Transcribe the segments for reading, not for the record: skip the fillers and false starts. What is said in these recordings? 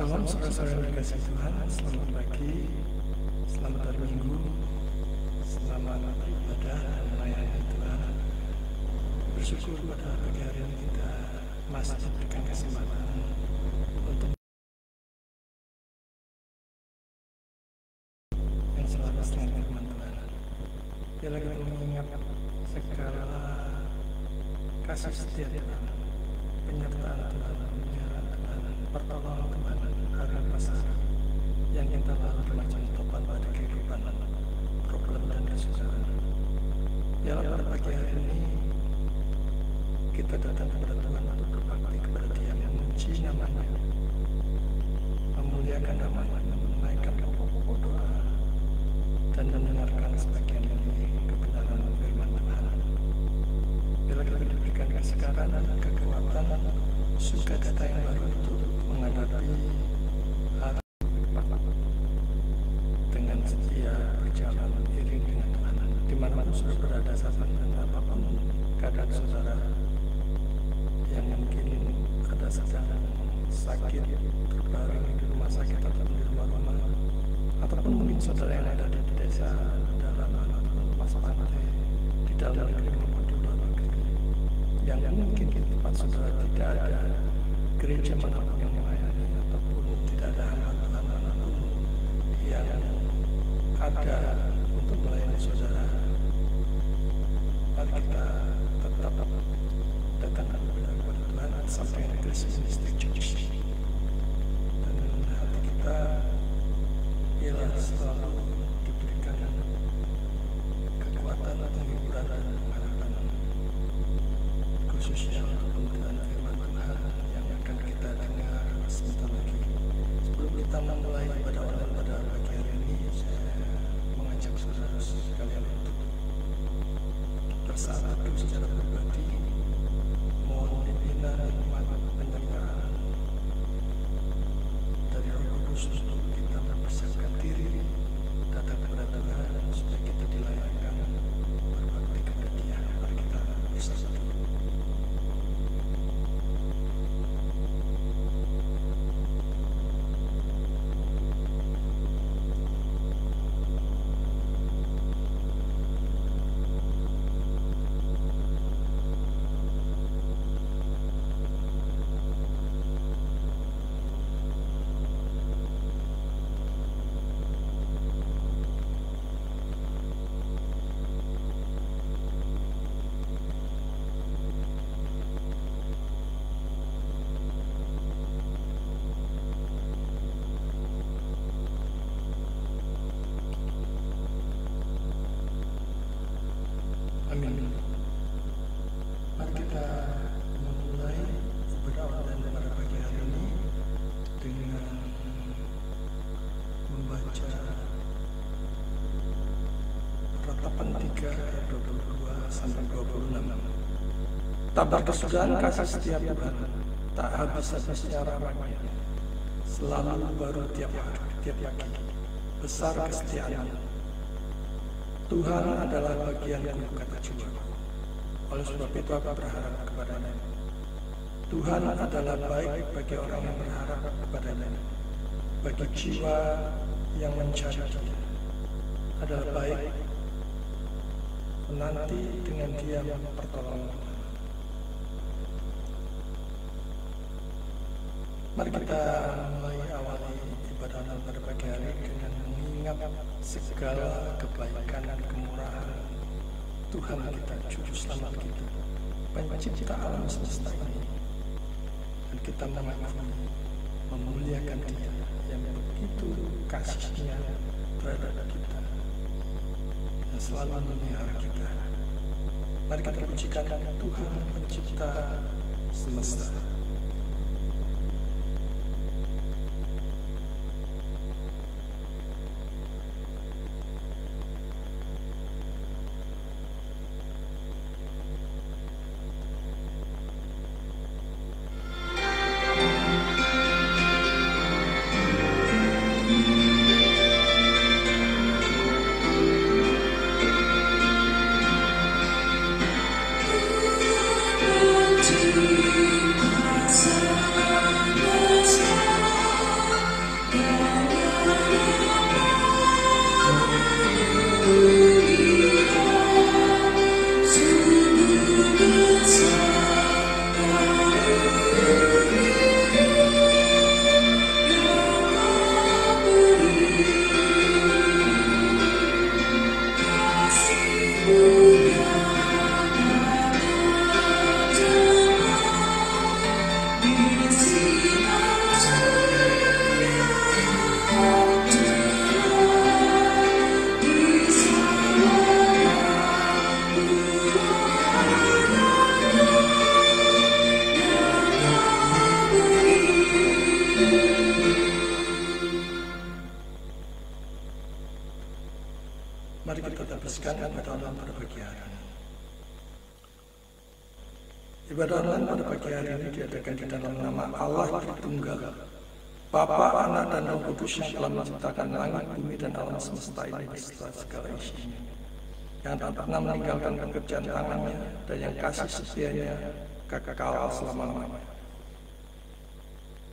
Salam saudara-saudara yang dikasihi Tuhan, selamat pagi, selamat hari Minggu, selamat beribadah dan melayani Tuhan. Bersyukur pada pagi hari ini kita masih diberikan kesempatan untuk yang selaras dengan firman Tuhan. Bila kita mengingat segala kasih setia Tuhan, penyertaan Tuhan, pemeliharaan Tuhan, pertolongan Tuhan, harga pasar yang kita lalui macam topan pada kehidupan, problem dan kesusahan. Bila pada pagi hari ini kita datang kepada Tuhan untuk berbakti kepada Dia, memuji namanya, memuliakan namanya, menaikkan pokok-pokok doa dan mendengarkan sebagian dari kebenaran firman Tuhan. Bila kita diberikan kesegaran dan kekuatan, sukacita yang baru untuk menghadapi hari dengan setia berjalan iring dengan Tuhan. Dimanapun sudah berada saat ini dan apapun keadaan saudara yang mungkin ada sedang sakit, terbaring di rumah sakit ataupun di rumah-rumah, ataupun mungkin saudara yang ada di desa, pedalaman ataupun pas pantai, di dalam negeri maupun di luar negeri, yang mungkin di tempat saudara tidak ada gereja manapun yang melayani ataupun tidak ada hamba Tuhan manapun yang ada untuk melayani saudara. Mari kita tetap datang kepada Tuhan sampai Grace Ministry Church, dan hati kita ialah selalu diberikan kekuatan, penghiburan dan pengharapan, khususnya untuk pemberitaan firman Tuhan yang akan kita dengar sebentar lagi. Sebelum kita memulai ibadah online pada pagi hari ini, saya mengajak saudara sekalian untuk bersatu secara pribadi, mohon pimpinan hikmat penyertaan dari Roh Kudus untuk kita mempersiapkan diri datang kepada Tuhan supaya kita dilayakkan berbakti kepada Dia. Mari kita bersatu. Amin. Mari kita memulai ibadah online pada pagi hari ini dengan membaca Ratapan 3 ayat 22 sampai 26. Tabar kesudahan kasih setia Tuhan, tak habis-habisnya rahmat-Nya, selalu baru tiap hari, tiap pagi, besar kesetiaan. Tuhan adalah bagianku, kata jiwaku. Oleh sebab itu aku berharap kepada-Nya. Tuhan adalah baik bagi orang yang berharap kepada-Nya. Bagi jiwa yang mencari Dia adalah baik menanti dengan diam pertolongan. Mari kita mulai awali ibadah pada pagi hari dengan mengingat segala kebaikan dan kemurahan Tuhan kita, Juru Selamat kita, Pencipta alam semesta ini, dan kita mengakui, memuliakan Dia yang begitu kasih-Nya terhadap kita, yang selalu memelihara kita. Mari kita pujikan Tuhan Pencipta semesta. To menyaksikan ibadah online pada pagi hari. Ibadah online pada pagi hari ini diadakan di dalam nama Allah Tritunggal, Bapa, Anak, dan Roh Kudus yang telah menciptakan langit, bumi, dan alam semesta ini beserta segala isinya, yang tak pernah meninggalkan pekerjaan tangannya dan yang kasih setianya kekal selama-lamanya.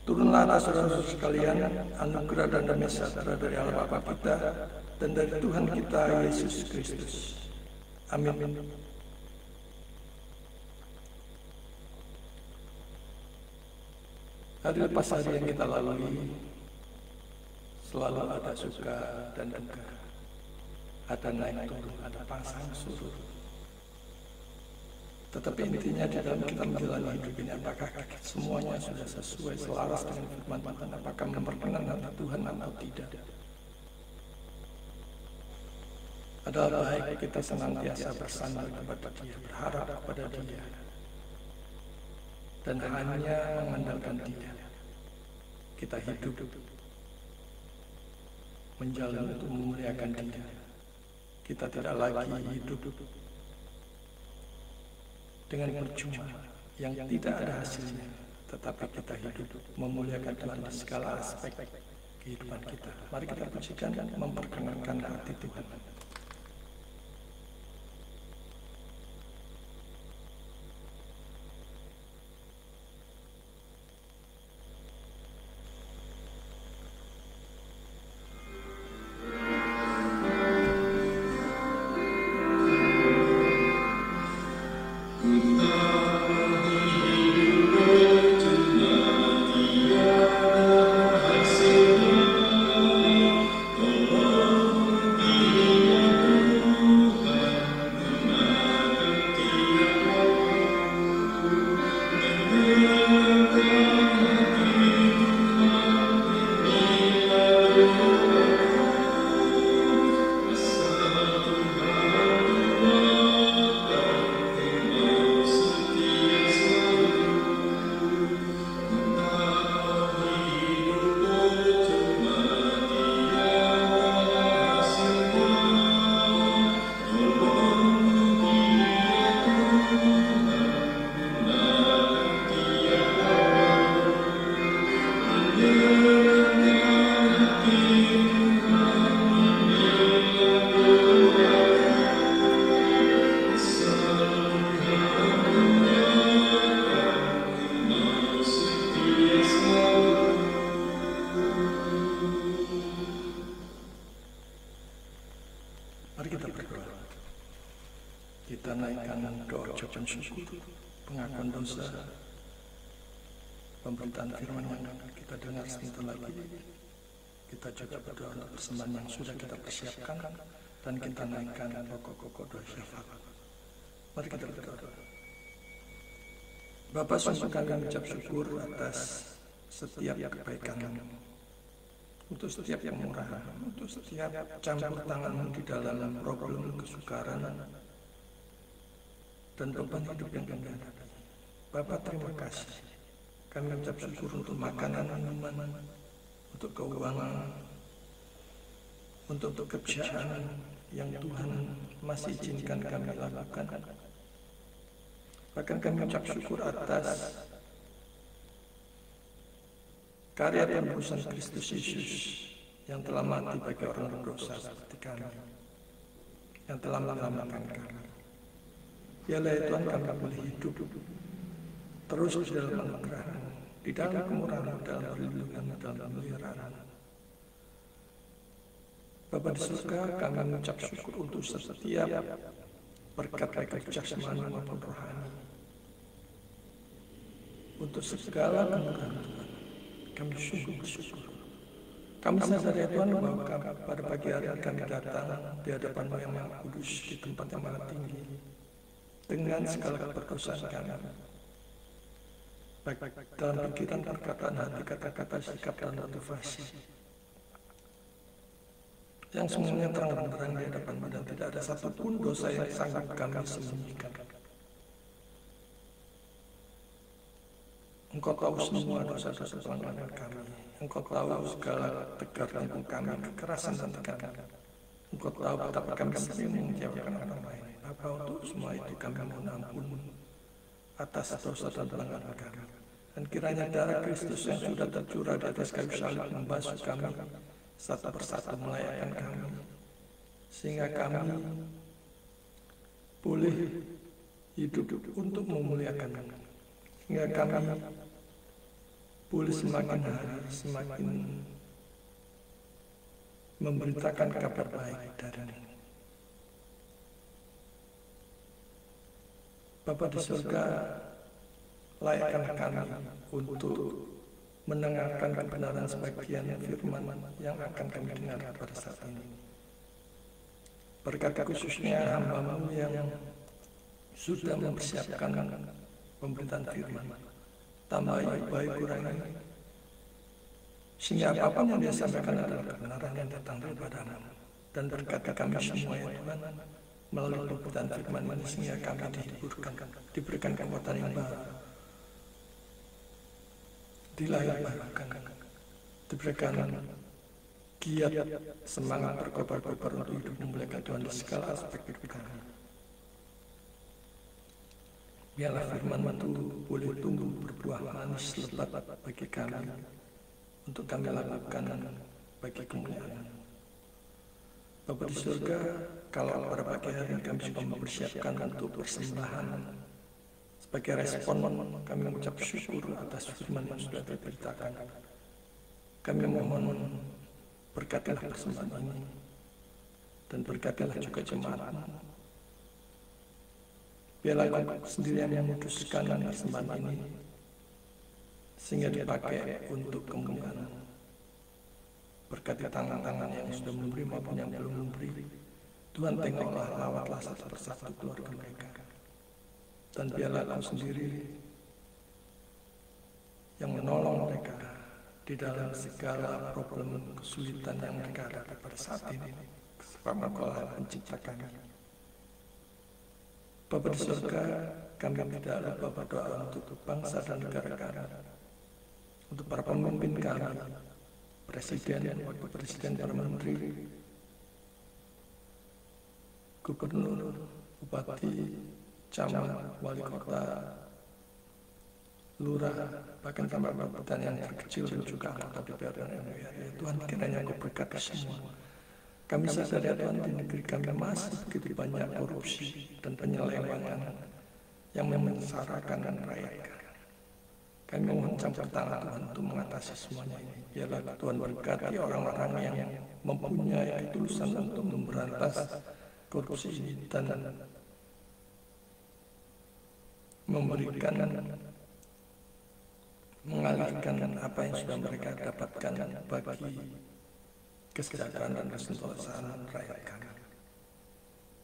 Turunlah atas saudara sekalian anugerah dan damai sejahtera dari Allah Bapa kita dan dari Tuhan kita Yesus Kristus. Amin. Hari lepas hari yang kita lalui selalu ada suka dan duka, ada naik turun, ada pasang surut. Tetapi intinya di dalam kita menjalani hidup ini, apakah semuanya sudah sesuai selaras dengan firman Tuhan, apakah memperkenan hati Tuhan atau tidak. Adalah baik kita senantiasa bersandar kepada Dia, berharap kepada Dia, dan hanya mengandalkan Dia. Kita hidup menjalani untuk memuliakan Dia. Kita tidak lagi hidup dengan percuma yang tidak ada hasilnya, tetapi kita hidup memuliakan Tuhan di segala aspek kehidupan kita. Mari kita pujikan dan memperkenankan hati Tuhan. Mari kita berdoa. Kita naikkan doa ucapan syukur, pengakuan dosa, pemberitaan firman yang kita dengar sebentar lagi. Kita juga berdoa untuk persembahan yang sudah kita persiapkan, dan kita naikkan pokok-pokok doa syafaat. Mari kita berdoa. Bapa, sungguh kami mengucap syukur atas setiap kebaikan-Mu, untuk setiap kemurahan, untuk setiap campur tangan-Mu di dalam problem kesukaran dan beban hidup yang kami hadapi. Bapa, terima kasih. Kami mengucap syukur untuk makanan, minuman, untuk keuangan, untuk pekerjaan yang Tuhan masih izinkan kami lakukan. Bahkan kami mengucap syukur atas karya penebusan Kristus Yesus yang telah mati bagi orang berdosa seperti kami, yang telah menyelamatkan kami. Biarlah ya Tuhan, kami boleh hidup terus di dalam anugerah-Mu, di dalam kemurahan-Mu, dalam perlindungan-Mu, dalam pemeliharaan. Bapa di surga, kami mengucap syukur untuk setiap berkat baik jasmani maupun rohani, untuk segala kemurahan Tuhan. Kami sungguh bersyukur. Kami sadar ya Tuhan bahwa pada pagi hari kami datang di hadapan-Mu yang Maha Kudus, di tempat yang maha tinggi, dengan segala keberdosan kami, baik dalam pikiran, perkataan, hati, kata-kata, sikap, dan motivasi, yang semuanya terang-terang di hadapan-Mu, dan tidak ada satupun dosa yang sanggup kami sembunyikan. Engkau tahu semua dosa-dosa pelanggaran kami. Engkau tahu segala tegar tentang kami, kekerasan dan tekanan. Engkau tahu betapa kami sering mengecewakan orang lain. Bapa, untuk semua itu kami mohon ampun atas dosa dan pelanggaran kami. Dan kiranya darah Kristus yang sudah tercurah di atas kayu salib membasuh kami satu persatu, melayakkan kami, sehingga kami boleh hidup untuk memuliakan kami, sehingga kami boleh semakin hari semakin memberitakan kabar baik dari Bapa di surga. Layakkan kami untuk mendengarkan kebenaran sebagian firman yang akan kami dengar pada saat ini. Berkati khususnya hamba-Mu yang sudah mempersiapkan pemberitaan firman. Tambahi baik kurangi, sehingga apapun yang dia sampaikan adalah kebenaran yang datang daripada-Mu. Dan berkati kami semua ya Tuhan, melalui pemberitaan firman ini, sehingga kami dihiburkan, diberikan kekuatan yang baru, dilahirkan, diberikan giat, semangat berkobar-kobar untuk hidup memuliakan Tuhan di segala aspek hidup kami. Biarlah firman itu boleh tumbuh berbuah manis lebat bagi kami, untuk kami lakukan bagi kemuliaan. Bapa di surga, kalau pada pagi hari kami sudah mempersiapkan untuk persembahan, sebagai respon kami mengucap syukur atas firman yang sudah diberitakan. Kami mohon berkatilah persembahan ini, dan berkatilah juga jemaat-Mu. Biarlah Kau sendiri yang memutuskan persembahan ini, sehingga dipakai untuk kemuliaan. Berkati tangan-tangan yang sudah memberi maupun yang belum memberi. Tuhan, tengoklah, rawatlah satu persatu keluarga mereka. Dan biarlah Kau sendiri yang menolong mereka di dalam segala problem kesulitan yang mereka hadapi pada saat ini, sebab Engkau lah pencipta kami. Bapa di surga, kami tidak lupa berdoa untuk bangsa dan negara kami, untuk para pemimpin kami, presiden, wakil presiden, para menteri, gubernur, bupati, camat, wali kota, lurah, bahkan sampai jabatan yang terkecil dan juga anggota DPR dan MPR. Ya Tuhan, kiranya Kau berkati semua. Kami sadar ya Tuhan, di negeri kami masih begitu banyak korupsi dan penyelewengan yang memenjarakan rakyat kami. Kami mohon campur tangan Tuhan untuk mengatasi semuanya ini. Biarlah Tuhan berkati orang-orang yang mempunyai ketulusan untuk memberantas korupsi ini dan memberikan, mengalihkan apa yang sudah mereka dapatkan bagi kesejahteraan dan kesentosan rakyat kami.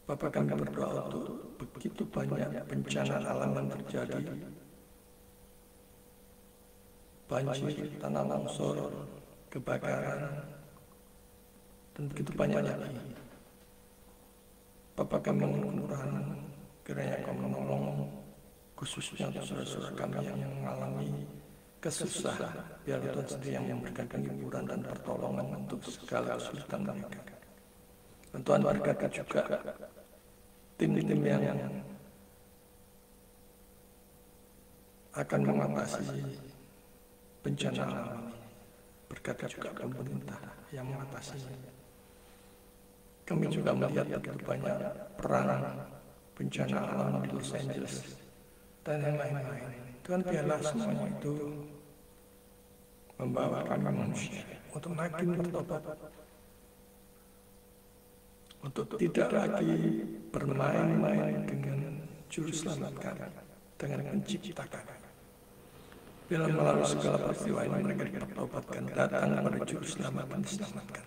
Bapa, kami berdoa untuk begitu banyak bencana alam yang terjadi, banjir, tanah longsor, kebakaran, dan begitu banyak lagi. Bapa, kami mohon kemurahan, kiranya Kau menolong khususnya untuk saudara-saudara kami yang mengalami kesusahan. Biar Tuhan sendiri yang memberikan penghiburan dan pertolongan untuk segala kesulitan mereka. Dan Tuhan berkati juga tim-tim yang akan mengatasi bencana alam ini. Berkati juga pemerintah yang mengatasinya. Kami juga melihat begitu banyak perang bencana alam di Los Angeles dan yang lain-lain. Tuhan, biarlah semuanya itu membawa kami manusia untuk makin bertobat, untuk tidak lagi bermain-main dengan juru selamat kami, dengan pencipta kami. Bila melalui segala peristiwa ini mereka dipertobatkan, datang kepada juru selamat dan diselamatkan,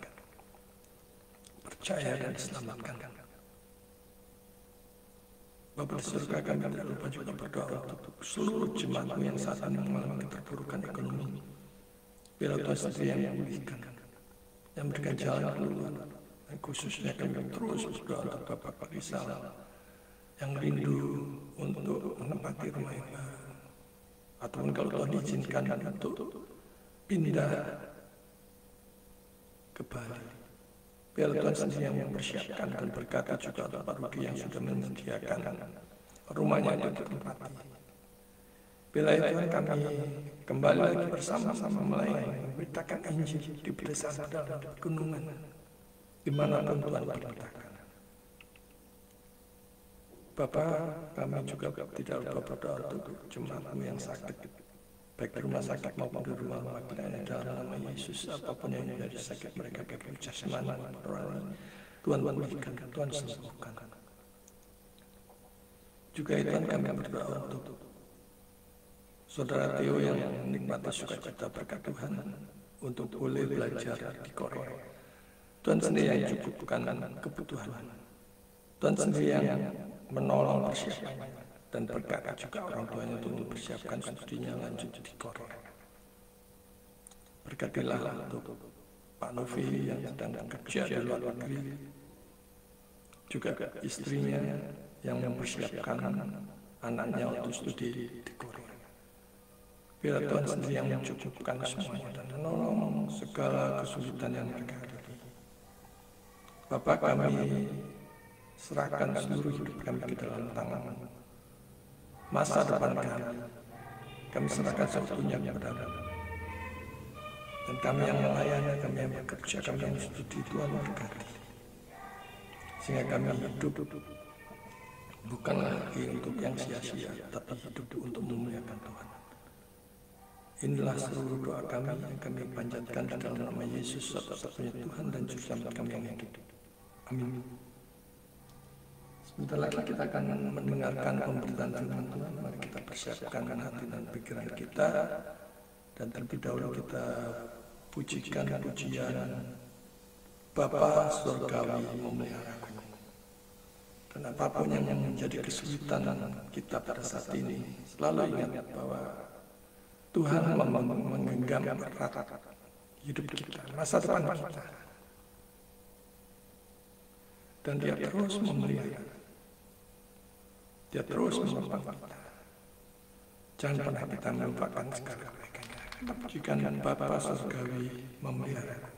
percaya dan diselamatkan. Bapa di surga, kami tidak lupa juga berdoa untuk seluruh jemaat-Mu yang saat ini mengalami keterpurukan ekonomi. Bila Tuhan sendiri yang memulihkan, yang memberikan jalan keluar, dan khususnya kami terus berdoa untuk Bapak Rizal yang rindu untuk menempati rumah yang baru, ataupun kalau Tuhan izinkan untuk pindah ke Bali. Biar Tuhan sendiri yang mempersiapkan dan berkati juga untuk Pak Rudi yang sudah menyediakan rumahnya untuk ditempati. Bila itu kami kembali lagi bersama-sama melayani, memberitakan Injil di pedesaan pedalaman gunungan, dimanapun Tuhan perintahkan. Bapa, kami juga tidak lupa berdoa untuk jemaatmu yang sakit, baik di rumah sakit maupun di rumah maknanya dalam nama Yesus. Apapun yang menjadi sakit mereka, baik jasmani maupun rohani, Tuhan pulihkan, Tuhan sembuhkan. Juga itu kami berdoa untuk Saudara Theo yang menikmati sukacita berkat Tuhan untuk boleh belajar di Korea. Tuhan sendiri yang cukupkan kebutuhan. Tuhan sendiri yang menolong persiapannya dan berkati juga orang tuanya untuk mempersiapkan studinya lanjut di Korea. Berkatilah untuk Pak Novi yang sedang kerja di luar negeri, juga istrinya yang mempersiapkan anaknya untuk studi di Korea. Biar Tuhan sendiri yang mencukupkan semuanya dan menolong segala kesulitan yang mereka hadapi. Bapa, kami serahkan seluruh hidup kami ke dalam tangan. Masa depan kami serahkan seutuhnya kepada Tuhan. Dan kami yang melayani, kami yang bekerja, kami yang studi, Tuhan berkati. Sehingga kami hidup bukanlah lagi untuk yang sia-sia, tapi hidup untuk memuliakan Tuhan. Inilah seluruh doa kami yang kami panjatkan dalam nama Yesus, satu-satunya Tuhan dan Juru Selamat kami yang hidup. Amin. Sebentar lagi kita akan mendengarkan pemberitaan firman Tuhan. Mari kita persiapkan hati dan pikiran kita, dan terlebih dahulu kita pujikan pujian Bapa Surgawi memeliharaku. Dan apapun yang menjadi kesulitan kita pada saat ini, selalu ingat bahwa Tuhan menggenggam erat hidup kita, masa depan kita, dan Dia terus memelihara, Dia terus menopang kita. Jangan pernah kita melupakan segala kebaikannya. Kita pujikan Bapa Surgawi memelihara.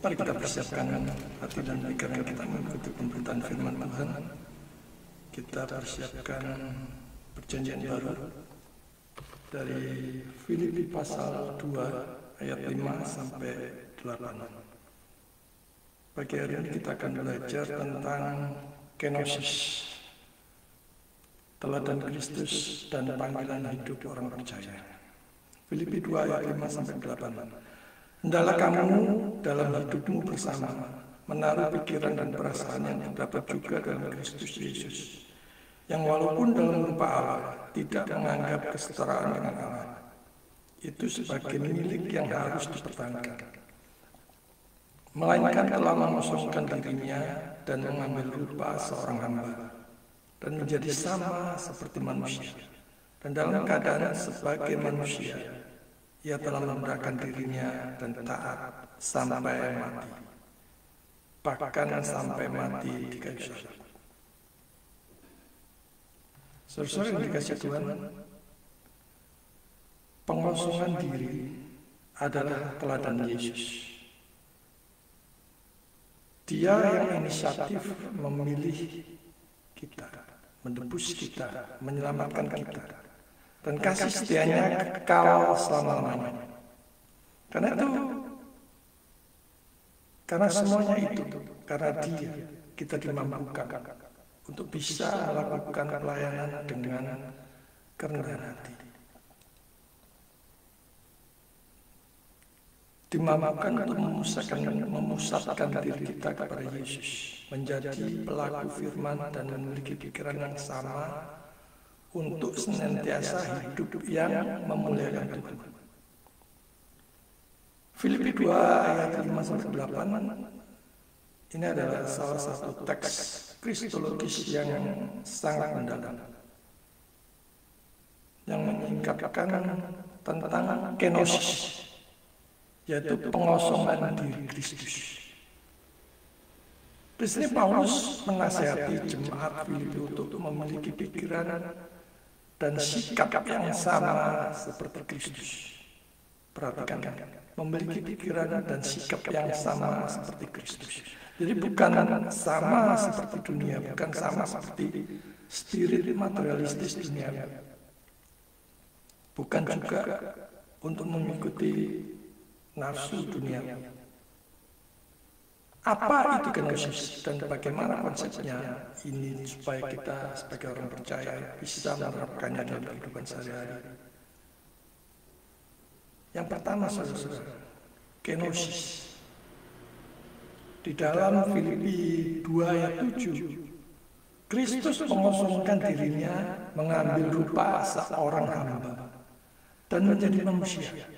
Mari kita persiapkan hati dan pikiran kita mengikuti pemberitaan firman Tuhan. Kita persiapkan perjanjian baru dari Filipi pasal 2 ayat 5 sampai 8. Pagi hari ini kita akan belajar tentang kenosis, teladan Kristus dan panggilan hidup orang percaya. Filipi 2 ayat 5 sampai 8. Hendaklah kamu dalam hidupmu bersama menaruh pikiran dan perasaan yang terdapat juga dalam Kristus Yesus, yang walaupun dalam rupa Allah tidak menganggap kesetaraan dengan Allah itu sebagai milik yang harus dipertahankan, melainkan telah mengosongkan dirinya dan mengambil rupa seorang hamba dan menjadi sama seperti manusia, dan dalam keadaan sebagai manusia ia telah merendahkan dirinya dan taat sampai mati, bahkan sampai mati di kayu salib. Saudara yang dikasihi Tuhan, pengosongan diri adalah teladan Yesus. Dia yang inisiatif memilih kita, menebus kita, menyelamatkan kita, dan kasih setianya kekal selama-lamanya. Karena semuanya itu, karena Dia, kita dimampukan untuk bisa melakukan pelayanan dengan kerendahan hati. Dimampukan untuk memusatkan diri kita kepada Yesus, menjadi pelaku firman dan memiliki pikiran yang sama untuk senantiasa hidup yang memuliakan Tuhan. Filipi 2 ayat 5-8 ini adalah salah satu teks kristologis yang sangat mendalam, yang menyingkapkan tentang kenosis, yaitu pengosongan diri Kristus. Di sini Paulus menasihati jemaat Filipi untuk memiliki pikiran dan sikap yang sama seperti Kristus. Perhatikan, memiliki pikiran dan sikap yang sama seperti Kristus. Jadi bukan sama seperti dunia, bukan sama seperti spirit materialistis dunia, bukan juga untuk mengikuti nafsu dunia. Apa itu kenosis dan bagaimana konsepnya ini supaya kita sebagai orang percaya bisa menerapkannya dalam kehidupan sehari-hari? Yang pertama, saudara, kenosis. Di dalam Filipi 2 ayat 7, Kristus mengosongkan dirinya, mengambil rupa seorang hamba dan menjadi manusia.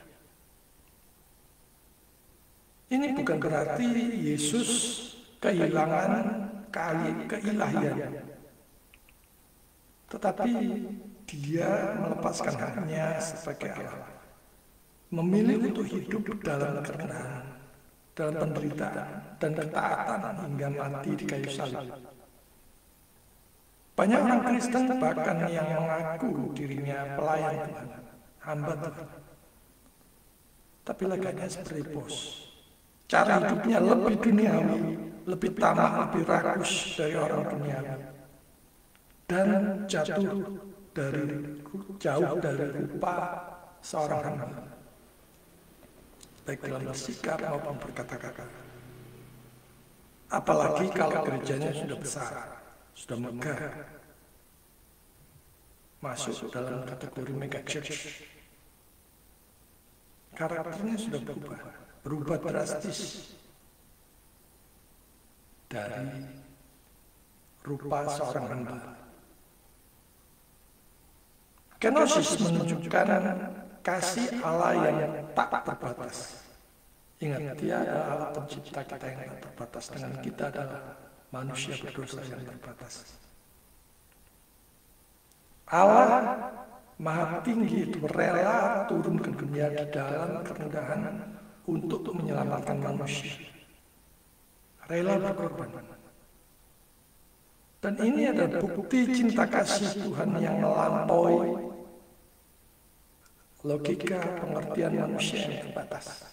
Ini bukan berarti Yesus kehilangan keilahian, tetapi Dia melepaskan haknya sebagai Allah, memilih untuk hidup dalam kerendahan, dalam penderitaan dan ketaatan hingga mati di kayu salib. Banyak orang Kristen bahkan yang mengaku dirinya pelayan Tuhan, hamba Tuhan, tapi lagaknya seperti bos. Cara hidupnya lebih duniawi, lebih tamak, lebih rakus dari orang duniawi, dan jauh dari rupa seorang hamba, baik dalam bersikap maupun berkata-kata. Apalagi kalau gerejanya sudah besar, sudah megah, masuk dalam kategori mega church, karakternya sudah berubah drastis dari rupa seorang hamba. Kenosis menunjukkan kasih Allah yang tak terbatas. Ingat, Dia adalah Allah pencipta kita yang tak terbatas, dengan kita adalah manusia berdosa yang terbatas. Allah Maha Tinggi itu rela turun ke dunia di dalam kerendahan untuk menyelamatkan manusia, rela berkorban. Dan ini adalah bukti cinta kasih Tuhan yang melampaui logika pengertian manusia yang terbatas.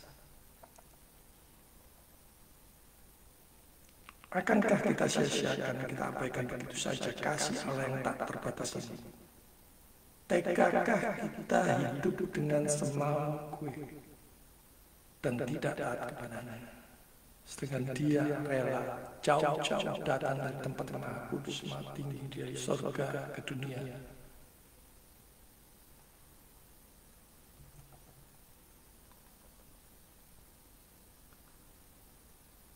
Akankah kita sia-siakan, kita abaikan begitu saja kasih Allah yang tak terbatas ini? Tegakah kita hidup dengan semau kue dan tidak taat kepadanya? Sedangkan dia rela jauh-jauh datang dari tempat yang maha kudus, maha tinggi, dari surga ke dunia.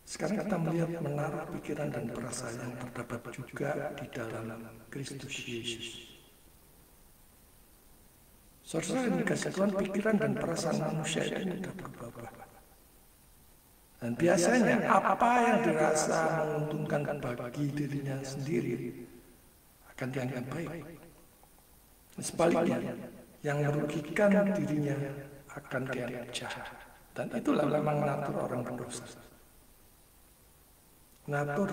Sekarang kita melihat menara pikiran dan perasaan yang terdapat juga di dalam Kristus Yesus. Saudara yang dikasih Tuhan, pikiran dan perasaan manusia ini tidak berubah. Dan biasanya apa yang dirasa menguntungkan bagi dirinya sendiri akan dianggap baik. Sebaliknya, yang merugikan dirinya akan dianggap jahat. Dan itulah memang natur orang berdosa. Natur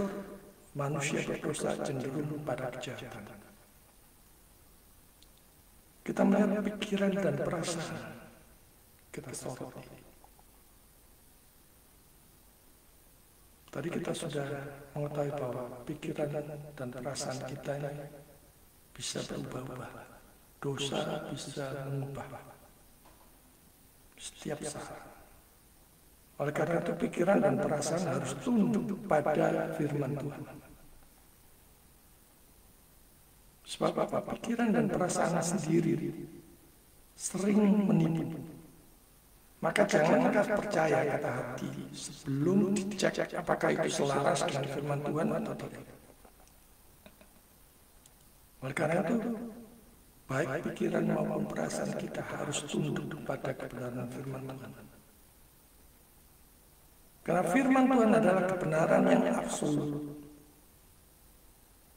manusia berdosa cenderung pada kejahatan. Kita melihat pikiran dan perasaan, kita soroti. Tadi kita sudah mengetahui bahwa pikiran dan perasaan kita ini bisa berubah-ubah. Dosa bisa mengubah setiap saat. Oleh karena itu pikiran dan perasaan harus tunduk pada firman Tuhan. Sebab apa? Pikiran dan perasaan sendiri sering menipu. Maka janganlah percaya kata hati sebelum dicek apakah itu selaras dengan firman Tuhan atau tidak. Oleh karena itu, baik pikiran maupun perasaan kita harus tunduk pada kebenaran firman Tuhan. Karena firman Tuhan adalah kebenaran yang absolut.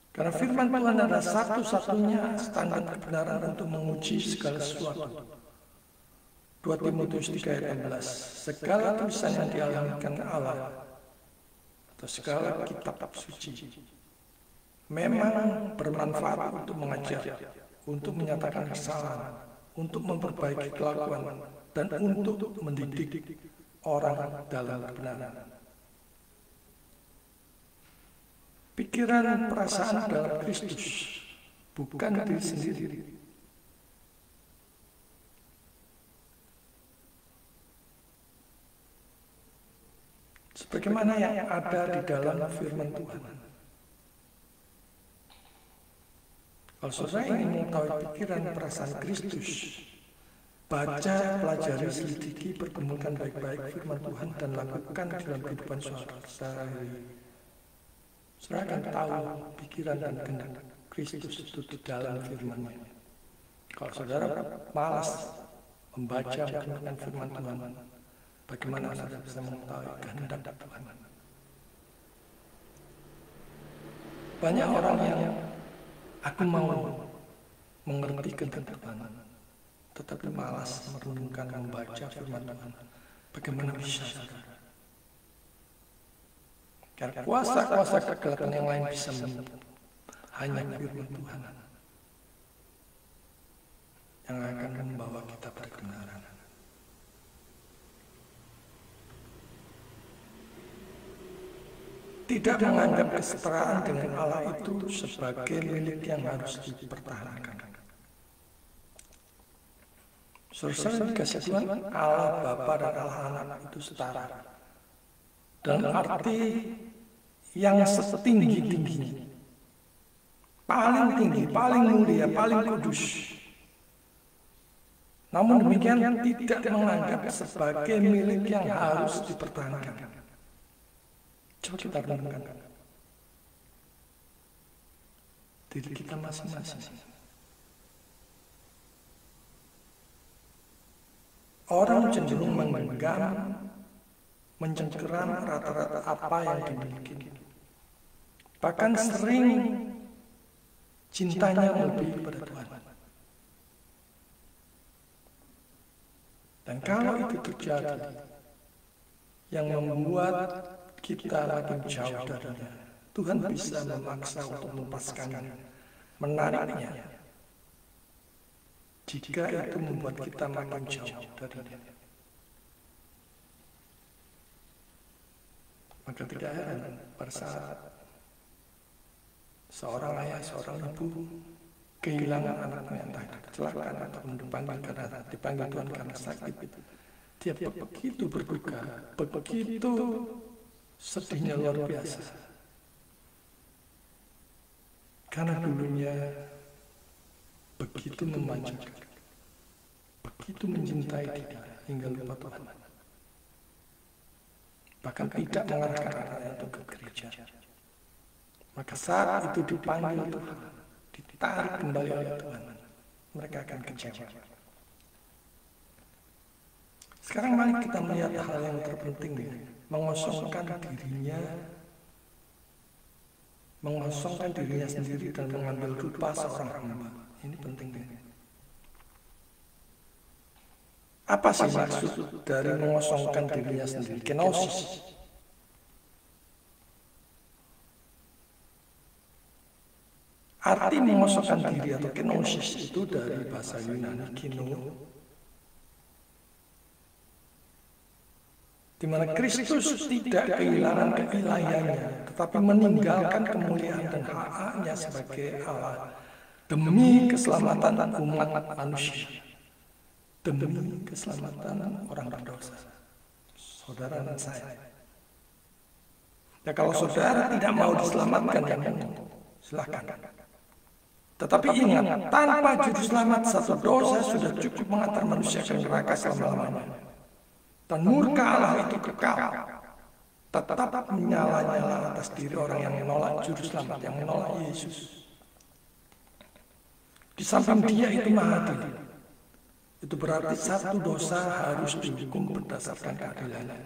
Karena firman Tuhan adalah satu-satunya standar kebenaran untuk menguji segala sesuatu. 2 Timotius 3 ayat 16. Segala tulisan yang dialamikan Allah atau segala kitab suci memang bermanfaat untuk mengajar, untuk menyatakan kesalahan, untuk memperbaiki kelakuan, dan untuk mendidik orang dalam kebenaran. Pikiran perasaan dalam Kristus, bukan diri sendiri. Sebagaimana yang ada di dalam firman Tuhan. Kalau saudara ingin mengetahui pikiran perasaan Kristus, baca, pelajari, selidiki, pergumulkan baik-baik firman Tuhan dan lakukan dalam kehidupan sehari-hari. Saudara akan tahu pikiran dan kehendak Kristus itu di dalam firman-Nya. Kalau saudara malas membaca dan firman Tuhan, bagaimana saudara bisa mengetahui kehendak Tuhan? Banyak orang yang aku mau mengerti kehendak Tuhan, tetapi malas merenungkan membaca firman Tuhan. Bagaimana bisa, saudara? Karena kuasa-kuasa kegelapan yang lain bisa menipu. Hanya firman Tuhan yang akan membawa kita pada kebenaran. Tidak menganggap kesetaraan dengan Allah itu sebagai milik yang harus dipertahankan. Saudara dikasih Tuhan, Allah Bapa dan Allah Anak itu setara. Dalam arti yang setinggi-tingginya. Paling tinggi, paling mulia, paling kudus. Namun demikian tidak menganggap sebagai milik yang harus dipertahankan. Coba kita renungkan diri kita masing-masing. Orang cenderung menggenggam, mencengkeram rata-rata apa yang dimiliki. Bahkan sering cintanya lebih pada Tuhan. Dan kalau itu terjadi, yang membuat kita makin jauh darinya, Tuhan bisa memaksa untuk melepaskannya, menariknya. Jika itu membuat kita makin jauh darinya. Maka tidak heran pada saat seorang ayah, seorang ibu kehilangan anaknya, entah kecelakaan atau dipanggil Tuhan karena sakit, dia begitu berduka, begitu sedihnya luar biasa. Karena dulunya begitu memanjakan, begitu mencintai dia hingga lupa Tuhan. Bahkan tidak mengarahkan anaknya untuk ke gereja. Maka saat itu dipanggil Tuhan, ditarik kembali oleh Tuhan, mereka akan kecewa. Sekarang mari kita melihat hal yang terpenting, mengosongkan dirinya sendiri dan mengambil rupa seorang hamba. Ini penting. Apa sih maksud dari mengosongkan dirinya sendiri? Kenosis. Arti mengosongkan diri atau kenosis itu dari bahasa Yunani kino, di mana Kristus tidak kehilangan keilahiannya, tetapi meninggalkan kemuliaan dan hak-haknya sebagai Allah demi keselamatan umat manusia, demi keselamatan orang berdosa, saudara dan saya. Ya, kalau saudara tidak mau diselamatkan, ya silakan. Tetapi ingat, tanpa juru selamat satu dosa sudah cukup mengantar manusia ke neraka selama-lamanya. Dan murka Allah itu kekal, tetap menyala-nyala atas diri orang yang menolak juru selamat, yang menolak Yesus. Di samping dia itu maha adil. Itu berarti satu dosa harus dihukum berdasarkan keadilannya.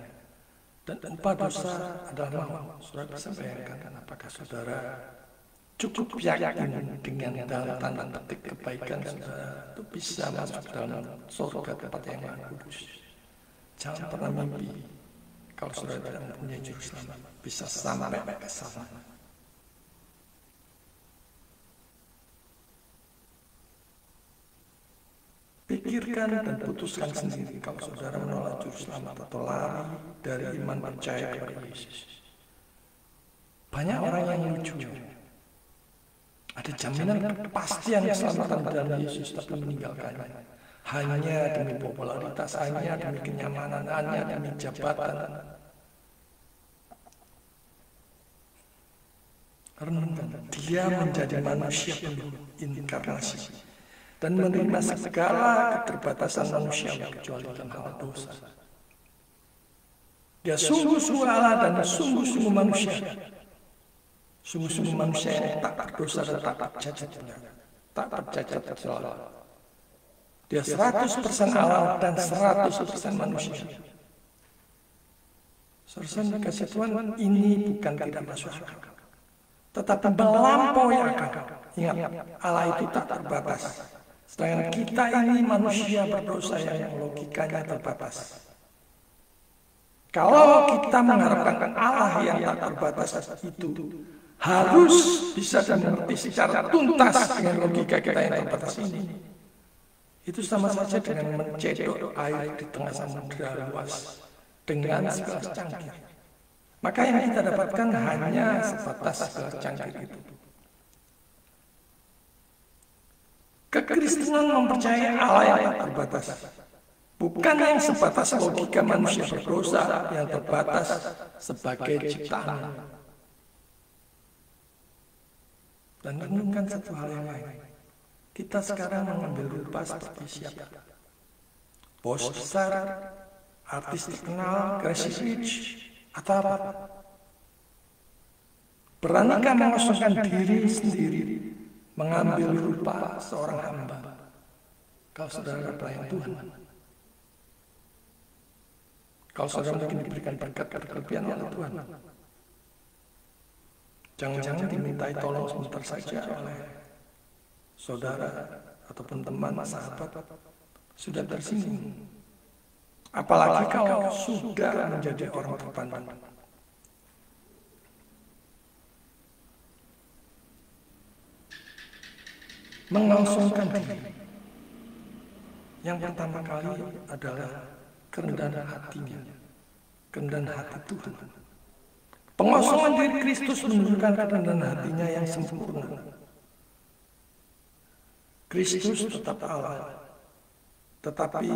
Dan upah dosa adalah maut. Saudara bisa bayangkan apakah saudara cukup yakin dengan dalam tanda petik kebaikan saudara itu bisa masuk dalam surga tempat yang maha kudus. Jangan pernah mimpi kalau saudara tidak mempunyai juru selamat bisa sampai ke sana. Pikirkan dan putuskan sendiri kalau saudara menolak juru selamat atau lari dari iman percaya kepada Yesus. Banyak orang yang lucu. Ada jaminan kepastian keselamatan dalam Yesus tapi meninggalkannya. Hanya demi popularitas, hanya demi kenyamanan, hanya demi jabatan. Renungkan, dia menjadi manusia penuh inkarnasi dan menerima segala keterbatasan manusia kecuali dalam hal dosa. Dia sungguh-sungguh Allah dan sungguh-sungguh manusia. Sungguh-sungguh manusia yang tak berdosa dan tak bercacat, tak bercacat celah. Dia 100% Allah dan 100% manusia. Saudara kasih Tuhan, ini bukan tidak masuk akal, tetapi melampaui akal. Ingat, Allah itu tak terbatas. Sedangkan kita ini manusia berdosa yang logikanya terbatas. Kalau kita mengharapkan Allah yang tak terbatas itu harus bisa dimengerti secara tuntas dengan logika kita yang terbatas ini, itu sama saja dengan mencedok air di tengah samudera luas dengan segelas cangkir. Maka yang kita dapatkan hanya sebatas segelas cangkir itu. Kekristenan mempercayai Allah yang tak terbatas, bukan yang sebatas logika manusia berdosa yang terbatas sebagai ciptaan. Dan renungkan satu hal yang lain. Kita sekarang mengambil rupa seperti siapa? Bos besar, artis terkenal, crazy rich, atau apa? Beranikah mengosongkan diri sendiri, mengambil rupa seorang hamba? Kalau saudara pelayan Tuhan, kalau saudara mungkin diberikan berkat berkelebihan oleh Tuhan, jangan-jangan dimintai tolong sebentar saja oleh saudara ataupun teman, sahabat, sudah tersinggung. Apalagi kalau sudah menjadi orang terpandang. Mengosongkan diri. Yang pertama kali adalah kerendahan hatinya, kerendahan hati Tuhan. Pengosongan diri Kristus menunjukkan kerendahan hatinya yang sempurna. Kristus tetap Allah, tetapi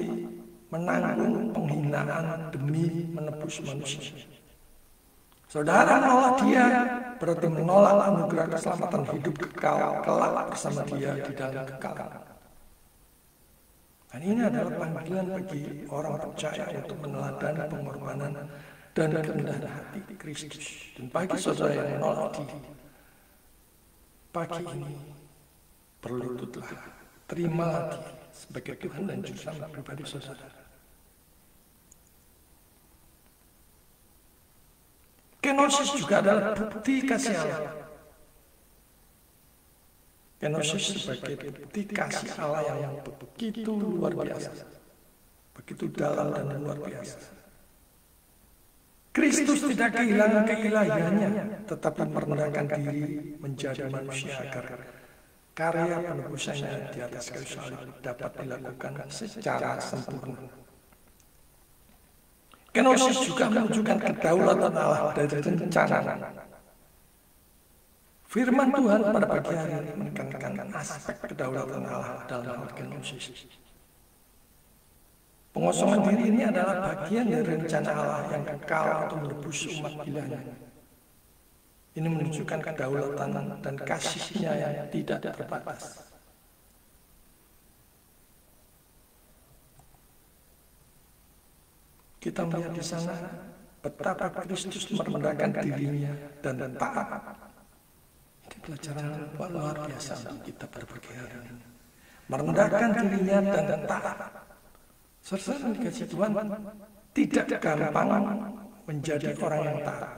menanggung penghinaan demi menebus manusia. Saudara menolak dia berarti menolak anugerah keselamatan hidup kekal kelak bersama dia di dalam kekal. Dan ini adalah panggilan bagi orang percaya untuk meneladani pengorbanan dan kerendahan hati Kristus. Dan bagi saudara yang menolak dia, pagi ini berlututlah, terimalah dia sebagai Tuhan dan Juru Selamat pribadi saudara. Kenosis juga adalah bukti kasih Allah. Kenosis sebagai bukti kasih Allah yang begitu luar biasa, begitu dalam dan luar biasa. Kristus tidak kehilangan keilahiannya, tetapi merendahkan diri menjadi manusia agar karya penebusannya di atas kayu salib dapat dilakukan secara sempurna. Kenosis juga menunjukkan kedaulatan Allah dari rencana. Firman Tuhan pada pagi hari ini menekankan aspek kedaulatan Allah dalam hal kenosis. Pengosongan diri ini adalah bagian dari rencana Allah yang kekal untuk menebus umat pilihannya. Ini menunjukkan kedaulatan dan kasih-Nya yang tidak terbatas. Kita melihat di sana betapa Kristus merendahkan dirinya dan taat. Ini pelajaran luar biasa untuk kita berpagi hari ini. Merendahkan dirinya dan taat. Saudara dikasih Tuhan, tidak gampang menjadi orang yang taat.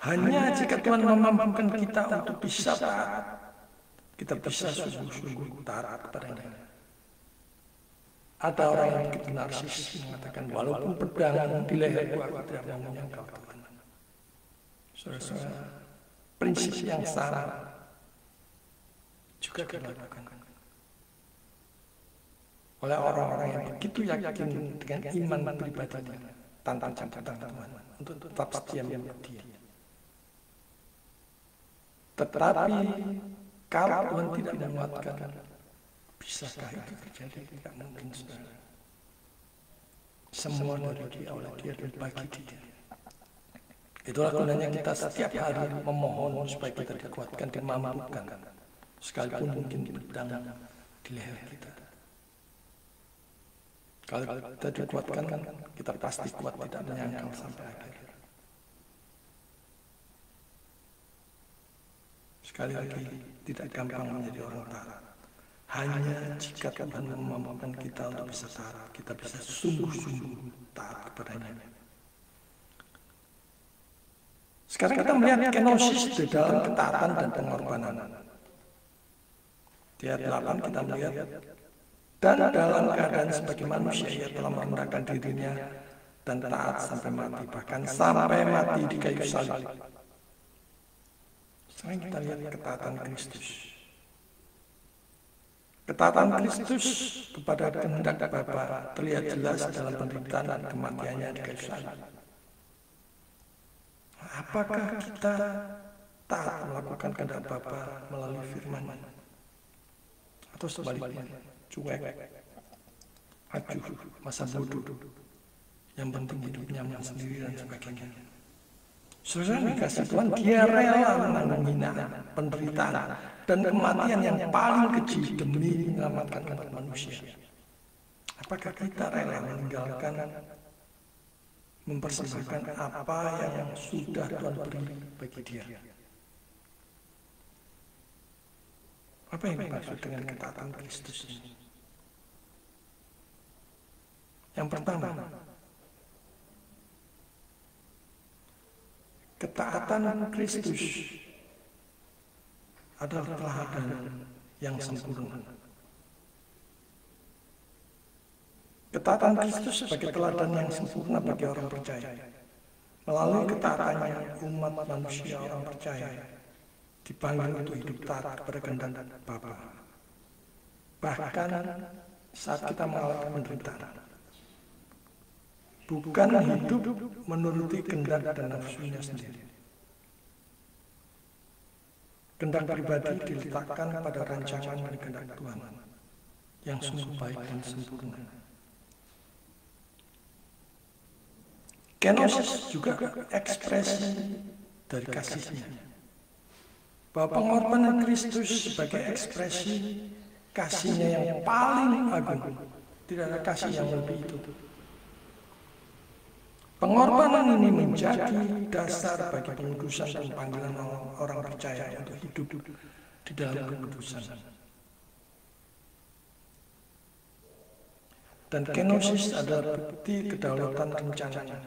Hanya jika Tuhan memampukan kita untuk bisa taat, kita bisa sungguh-sungguh taat kepada-Nya. Ada orang yang begitu narsis mengatakan, walaupun pedang di leherku aku tidak mau menyangkal Tuhan. Saudara, prinsip yang sama juga dilakukan oleh orang-orang yang begitu yakin dengan iman pribadinya tanpa campur tangan Tuhan untuk tetap setia menurut Dia. Tetapi kalau Tuhan tidak menguatkan, bisakah itu terjadi? Tidak mungkin, saudara. Semua dari Dia, oleh Dia, dan bagi Dia. Itulah gunanya kita setiap hari memohon supaya kita dikuatkan, dimampukan, sekalipun mungkin pedang di leher kita. Kalau kita dikuatkan, kita pasti kuat, tidak menyangkal sampai akhir. Sekali lagi, tidak gampang menjadi orang taat. Hanya jika Tuhan memampukan kita untuk bisa taat, kita bisa sungguh-sungguh taat kepada-Nya. Sekarang kita melihat kenosis di dalam ketaatan dan pengorbanan. Di ayat 8 kita melihat, dan dalam keadaan sebagai manusia ia telah merendahkan dirinya dan taat sampai mati, bahkan sampai mati di kayu salib. Sekarang kita lihat ketaatan Kristus. Ketaatan Kristus kepada kehendak Bapa terlihat jelas dalam penderitaan dan kematiannya di kayu salib. Apakah kita taat melakukan kehendak Bapa melalui firman, atau sebaliknya cuek, acuh, masa bodoh, yang penting hidup nyaman sendiri dan sebagainya? Saudara dikasih Tuhan, Dia rela menanggung hinaan, penderitaan, dan kematian yang paling keji demi menyelamatkan umat manusia. Apakah kita rela meninggalkan, mempersembahkan apa yang sudah Tuhan beri bagi Dia? Apa yang dimaksud dengan ketaatan Kristus ini? Yang pertama, ketaatan Kristus adalah teladan yang sempurna. Ketaatan Kristus sebagai teladan yang sempurna bagi orang percaya. Melalui ketaatannya, umat manusia orang percaya dipanggil untuk hidup taat kepada kehendak Bapa. Bahkan saat kita mengalami penderitaan, bukan hidup menuruti kehendak dan nafsunya sendiri. Kehendak pribadi diletakkan pada rancangan dan kehendak Tuhan yang sungguh baik dan sempurna. Kenosis juga ekspresi dari kasihnya, bahwa pengorbanan Kristus sebagai ekspresi kasihnya yang paling agung. Tidak ada kasih yang lebih itu. Pengorbanan ini menjadi dasar bagi pengudusan dan panggilan orang percaya untuk hidup di dalam kekudusan. Dan kenosis adalah bukti kedaulatan rencananya.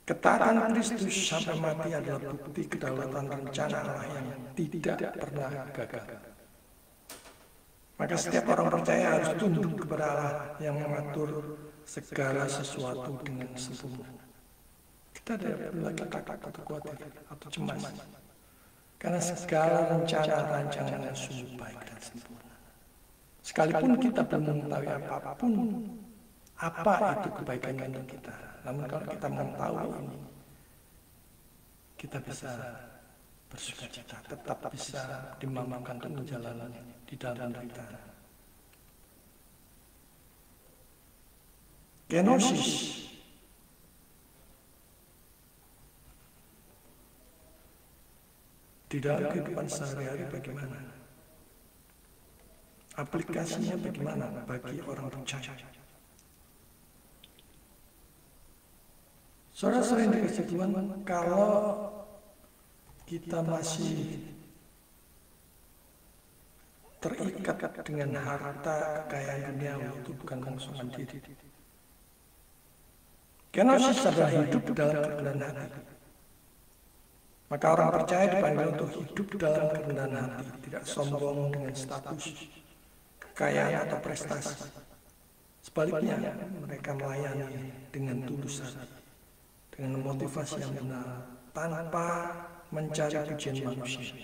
Ketaatan Kristus sampai mati adalah bukti kedaulatan rencana Allah yang tidak pernah gagal. Maka setiap orang percaya harus tunduk kepada Allah yang mengatur segala sesuatu dengan sempurna. Kita tidak perlu lagi takut atau khawatir atau cemas, karena segala rencana rancangannya sungguh baik dan sempurna. Sekalipun kita belum mengetahui apapun apa itu kebaikannya untuk kita, namun kalau kita mengetahui ini, kita bisa bersukacita, tetap bisa dimampukan untuk menjalani di dalam penderitaan. Kenosis di dalam kehidupan sehari-hari bagaimana? Aplikasinya bagaimana bagi orang percaya? Saudara-saudara yang dikasihi Tuhan, kalau kita masih terikat dengan harta kekayaan duniawi, itu bukan kosongan diri. Kenosis adalah hidup dalam kerendahan hati. Maka orang percaya dipanggil untuk hidup dalam kerendahan hati, tidak sombong dengan status, kekayaan atau prestasi. Sebaliknya, mereka melayani dengan tulus hati, dengan motivasi yang benar, tanpa mencari pujian manusia.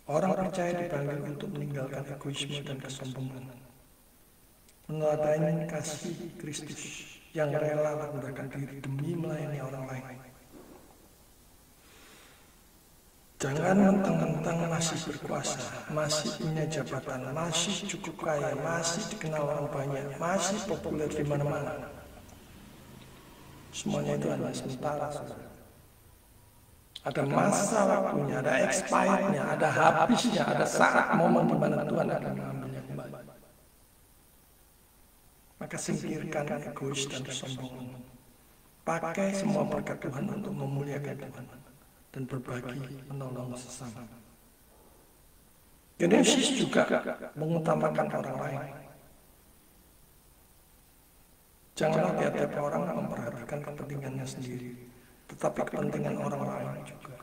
Orang percaya dipanggil untuk meninggalkan egoisme dan kesombongan, meneladani kasih Kristus yang rela merendahkan diri demi melayani orang lain. Jangan mentang-mentang masih berkuasa, masih punya jabatan, masih cukup kaya, masih dikenal orang banyak, masih populer di mana-mana. Semuanya itu hanya sementara, saudara. Ada masa waktunya, ada expirednya, ada habisnya, ada saat momen di mana Tuhan akan mengambilnya kembali. Maka singkirkan egois dan kesombongan. Pakai semua berkat Tuhan untuk memuliakan Tuhan dan berbagi menolong sesama. Kenosis juga mengutamakan orang lain. Janganlah tiap-tiap orang memperhatikan kepentingannya sendiri, tetapi kepentingan orang lain juga.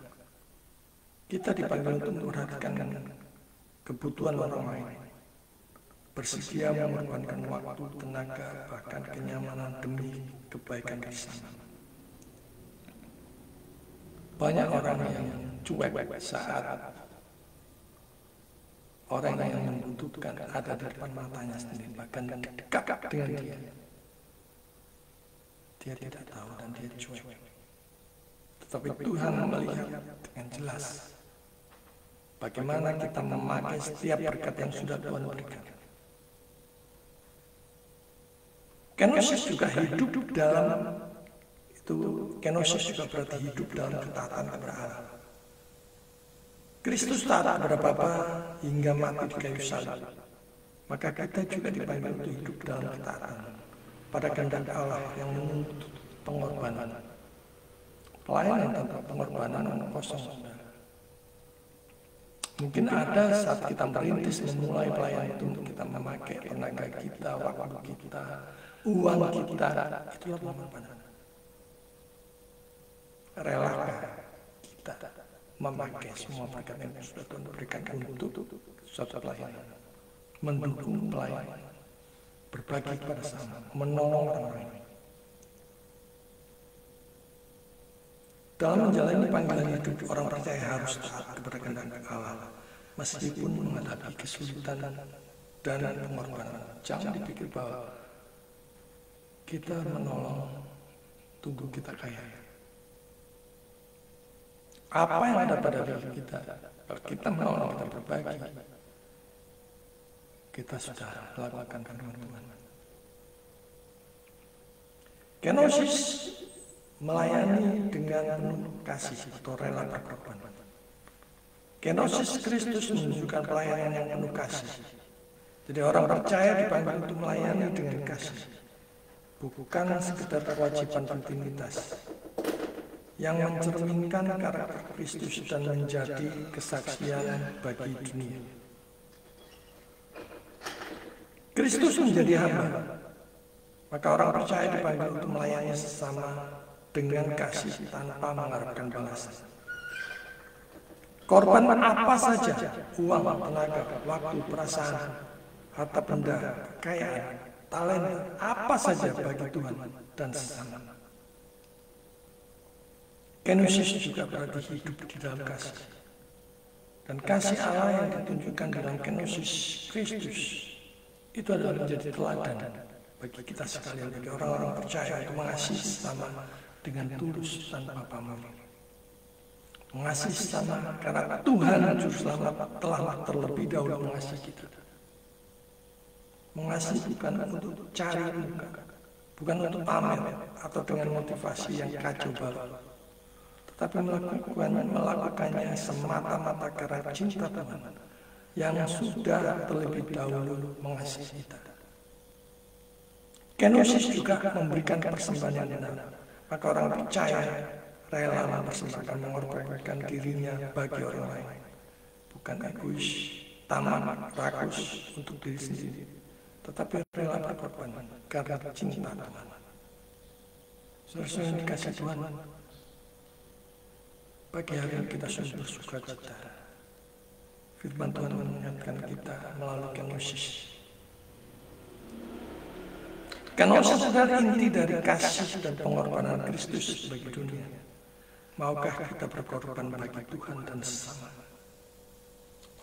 Kita dipanggil untuk memperhatikan kebutuhan orang lain, bersedia mengorbankan waktu, tenaga, bahkan kenyamanan demi kebaikan bersama. Banyak orang yang cuek saat orang yang membutuhkan ada di depan matanya sendiri, bahkan dekat dengan dia. Dia tidak tahu dan dia cuek. Tetapi Tuhan melihat dengan jelas bagaimana kita memakai setiap berkat yang sudah Tuhan berikan. Kenosis juga hidup dalam itu. Kenosis juga berarti hidup dalam ketaatan kepada Allah. Kristus taat kepada Bapa hingga mati di kayu salib. Maka kita juga dipanggil untuk hidup dalam ketaatan pada kehendak Allah yang menuntut pengorbanan. Pelayanan tanpa pengorbanan kosong. Mungkin ada saat kita merintis memulai pelayanan itu untuk kita memakai tenaga kita, waktu kita, uang kita, itulah pengorbanan. Relakah kita memakai semua berkat yang sudah Tuhan berikan untuk suatu pelayanan, mendukung pelayanan, berbagi kepada sama, menolong orang lain. Dalam menjalani panggilan hidup, orang percaya harus taat kepada kehendak Allah meskipun menghadapi kesulitan dan pengorbanan. Jangan dipikir bahwa kita menolong tunggu kita kaya. Apa yang ada pada diri kita, kalau kita menolong, kita berbagi, kita sudah melakukan firman Tuhan. Kenosis melayani dengan penuh kasih atau rela berkorban. Kenosis Kristus menunjukkan pelayanan yang penuh kasih. Jadi orang percaya dipanggil untuk melayani dengan kasih, bukan sekedar kewajiban rutinitas, yang mencerminkan karakter Kristus dan menjadi kesaksian bagi dunia. Kristus menjadi hamba, maka orang percaya dipanggil untuk melayani sesama dengan kasih tanpa mengharapkan balasan. Korban apa saja, uang, tenaga, waktu, perasaan, harta benda, kekayaan, talenta, apa saja bagi Tuhan dan sesama. Kenosis juga berarti hidup di dalam kasih. Dan kasih Allah yang ditunjukkan dalam kenosis Kristus itu adalah menjadi teladan bagi kita sekalian, bagi orang-orang percaya untuk mengasihi sesama dengan tulus tanpa pamrih. Mengasihi sesama karena Tuhan Juru Selamat telah terlebih dahulu mengasihi kita. Mengasihi bukan untuk cari muka, bukan untuk pamer atau dengan motivasi yang kacau balau, tetapi melakukannya semata-mata karena cinta Tuhan yang sudah terlebih dahulu mengasihi kita. Kenosis juga memberikan persembahan yang benar, maka orang percaya rela mempersembahkan, mengorbankan dirinya bagi orang lain, bukan egois, tamak, rakus untuk diri sendiri, tetapi rela berkorban karena cinta Tuhan. Saudara yang dikasih Tuhan, pagi hari kita sudah bersuka cita. Firman Tuhan mengingatkan kita melalui kenosis. Kenosis adalah inti dari kasih dan pengorbanan Kristus bagi dunia. Maukah kita berkorban bagi Tuhan dan sesama?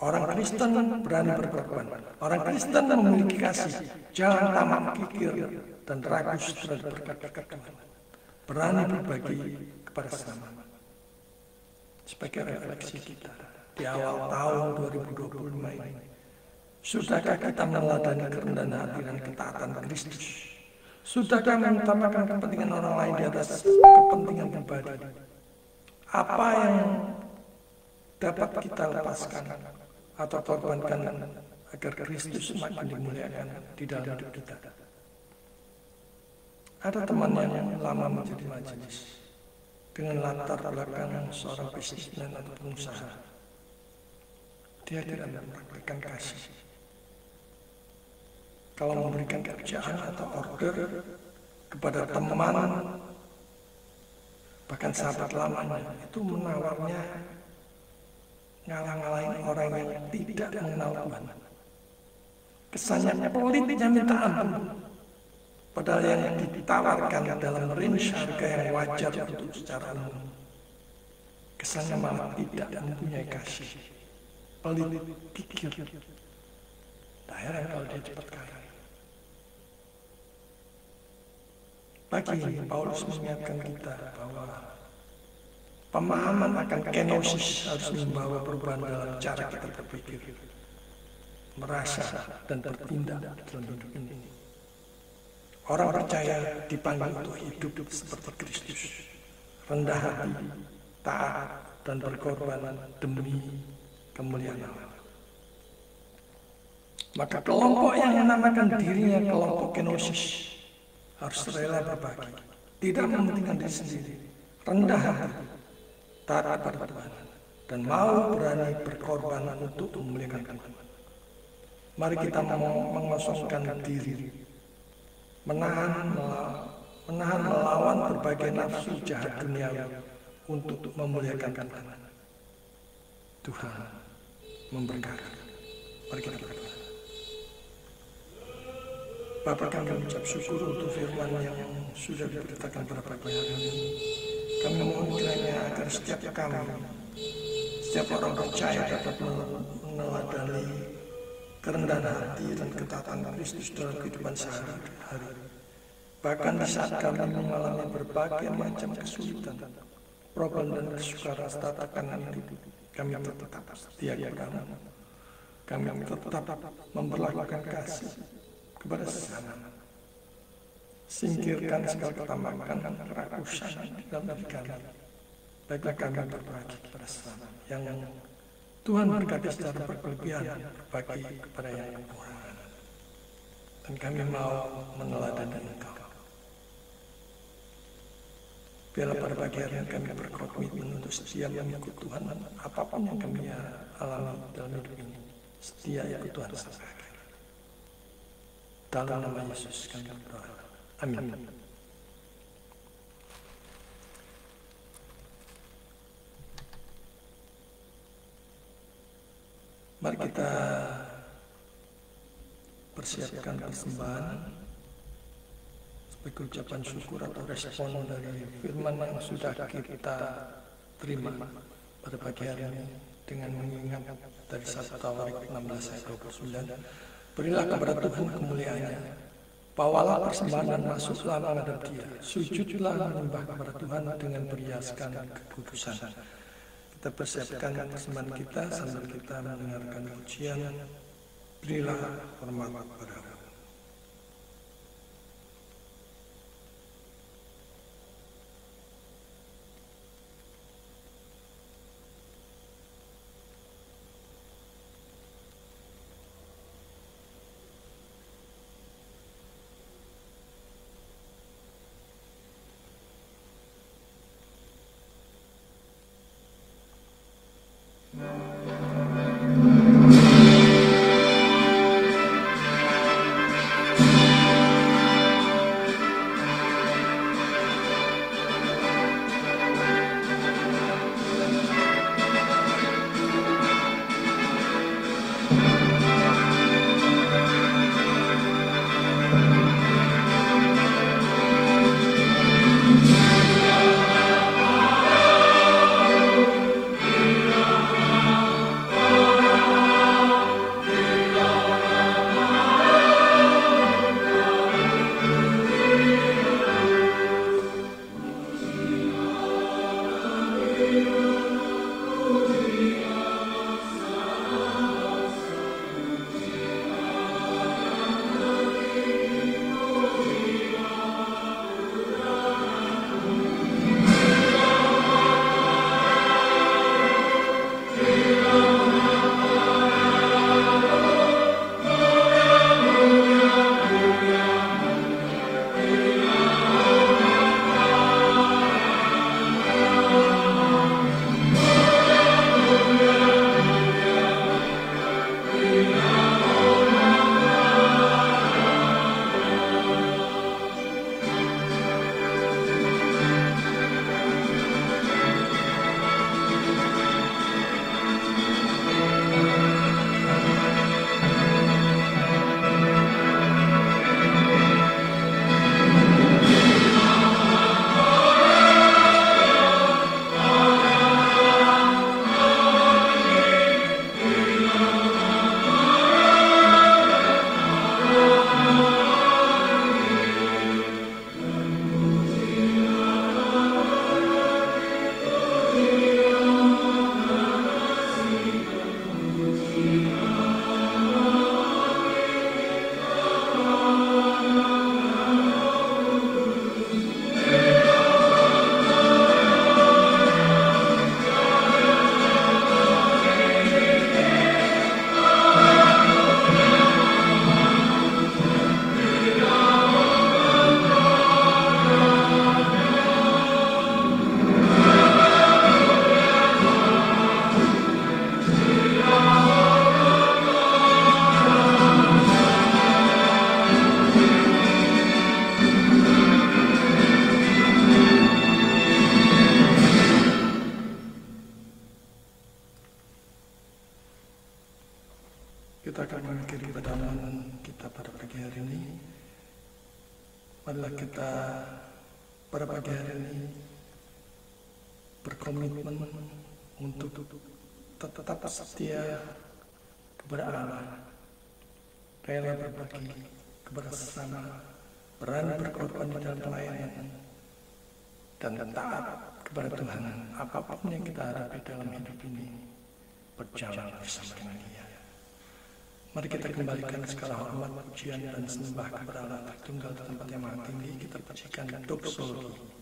Orang Kristen berani berkorban. Orang Kristen memiliki kasih. Jangan tamak, kikir, dan ragus terhadap berkat-berkat Tuhan. Berani berbagi kepada sesama. Sebagai refleksi kita di awal tahun 2025 ini, sudahkah kita meneladani kerendahan hati dan ketaatan Kristus? Sudahkah mengutamakan kepentingan orang lain di atas kepentingan pribadi? Apa yang dapat kita lepaskan atau korbankan agar Kristus semakin dimuliakan di dalam hidup kita? Ada teman yang lama menjadi majelis dengan latar belakang seorang bisnismen atau pengusaha. Dia tidak mempraktikkan kasih. Kalau memberikan kerjaan atau order kepada teman, bahkan sahabat lamanya, itu menawarnya ngalah-ngalahin orang yang tidak mengenal Tuhan. Kesannya pelitnya minta ampun, padahal yang ditawarkan dalam range harga yang wajar untuk secara umum. Kesannya malah tidak mempunyai kasih, pelit, kikir. Tak heran kalau dia cepat kaya. Pagi ini Paulus mengingatkan kita bahwa pemahaman akan kenosis harus membawa perubahan dalam cara kita berpikir, merasa, dan bertindak dalam hidup ini. Orang percaya dipanggil untuk hidup seperti Kristus, rendah hati, taat, dan berkorban demi kemuliaan Allah. Maka kelompok yang menamakan dirinya kelompok kenosis harus rela berbagi, tidak mementingkan diri sendiri, rendah hati, taat pada Tuhan, dan mau berani berkorban untuk memuliakan Tuhan. Mari kita mengosongkan diri, menahan melawan berbagai nafsu jahat duniawi untuk memuliakan Tuhan. Tuhan memberkati. Mari kita berdoa. Bapa, kami mengucap syukur untuk firman yang sudah diberitakan pada pagi hari ini. Kami mohon kiranya agar setiap kami Setiap orang percaya dapat meneladani kerendahan hati dan ketaatan Kristus dalam kehidupan sehari-hari. Bahkan di saat kami mengalami berbagai macam kesulitan, problem dan kesukaran tekanan hidup, kami tetap setia kepada kamu. Kami tetap memperlakukan kasih kepada sesama. Singkirkan segala ketamakan dan kerakusan dalam diri kami. Baiklah kami berbagi kepada sesama yang Tuhan berkati secara berkelebihan bagi kepada yang kekurangan. Dan kami mau meneladani Engkau. Biarlah pada pagi hari ini kami berkomitmen untuk setia mengikut Tuhan apapun yang kami alami dalam hidup ini. Setia ikut Tuhan sampai akhir. Dalam nama Yesus kami berdoa. Amin. Mari kita persiapkan persembahan sebagai ucapan syukur atau respon dari firman yang sudah kita terima pada pagi hari ini dengan mengingat dari 1 Tawarik 16 ayat 29. Berilah kepada Tuhan kemuliaannya, bawalah persembahan dan masuklah menghadap Dia, sujudlah menyembah kepada Tuhan dengan berhiaskan kekudusan. Kita persiapkan persembahan kita sambil kita mendengarkan pujian, berilah hormat kepada Allah. Kita akan mengakhiri pertemuan kita pada pagi hari ini. Marilah kita pada pagi hari ini berkomitmen untuk tetap setia kepada Allah, rela berbagi kepada sesama, berani berkorban di dalam pelayanan, dan taat kepada Tuhan. Apapun yang kita hadapi dalam hidup ini, berjalan bersama dengan Dia. Mari kita kembalikan segala hormat, pujian, dan sembah kepada Allah Tritunggal di tempat yang maha tinggi. Kita pujikan doksologi.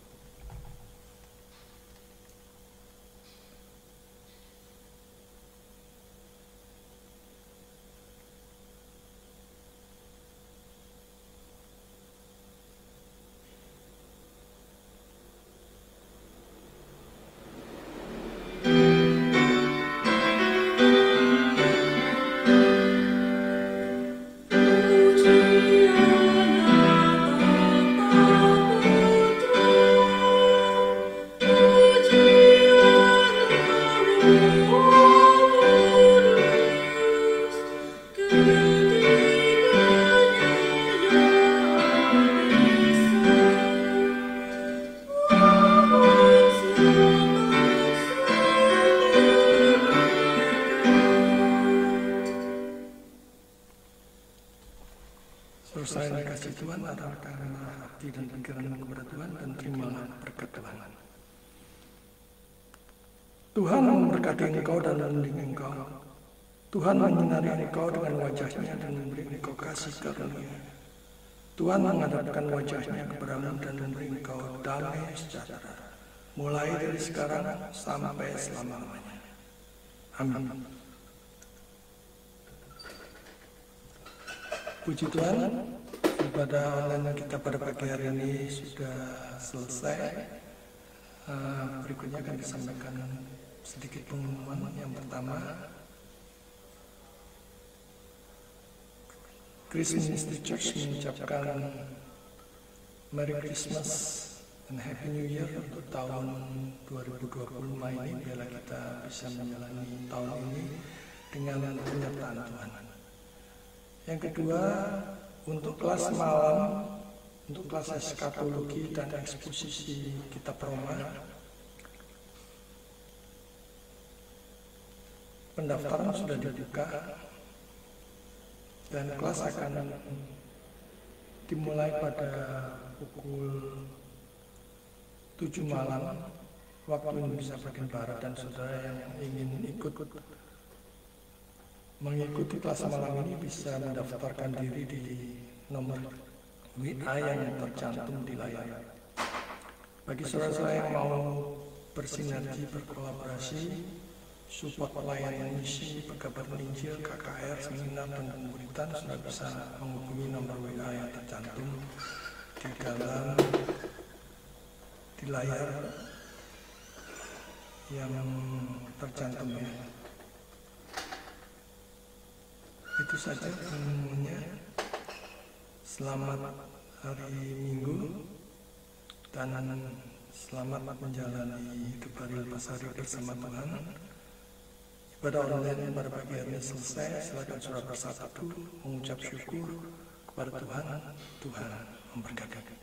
Saya dikasih Tuhan adalah karena hati dan pikiran kepada Tuhan, dan terimalah berkat Tuhan. Tuhan memberkati engkau dan melindungi engkau. Tuhan menyinari engkau dengan wajah-Nya dan memberi engkau kasih karunia. Tuhan menghadapkan wajah-Nya kepadamu dan memberi engkau damai sejahtera, mulai dari sekarang sampai selama-lamanya. Amin. Puji Tuhan, ibadah online kita pada pagi hari ini sudah selesai. Berikutnya akan disampaikan sedikit pengumuman. Yang pertama, Grace Ministry Church mengucapkan Merry Christmas and Happy New Year untuk tahun 2025 ini. Biarlah kita bisa menjalani tahun ini dengan penyertaan Tuhan. Yang kedua, untuk kelas malam, untuk kelas eskatologi dan eksposisi kitab Roma, pendaftaran sudah dibuka dan kelas akan dimulai pada pukul 7 malam waktu Indonesia bagian Barat, dan saudara yang ingin mengikuti kelas malam ini bisa mendaftarkan diri di nomor WA yang tercantum di layar. Bagi saudara-saudara yang mau bersinergi, berkolaborasi, support pelayanan misi, perkabaran Injil, KKR, seminar, dan pemberitaan, sudah bisa menghubungi nomor WA yang tercantum di layar yang tercantum ya. Itu saja pengumumannya. Selamat hari Minggu dan selamat menjalani hidup hari lepas hari bersama Tuhan. Ibadah online pada pagi hari ini selesai. Silakan saudara bersatu mengucap syukur kepada Tuhan. Tuhan memberkati.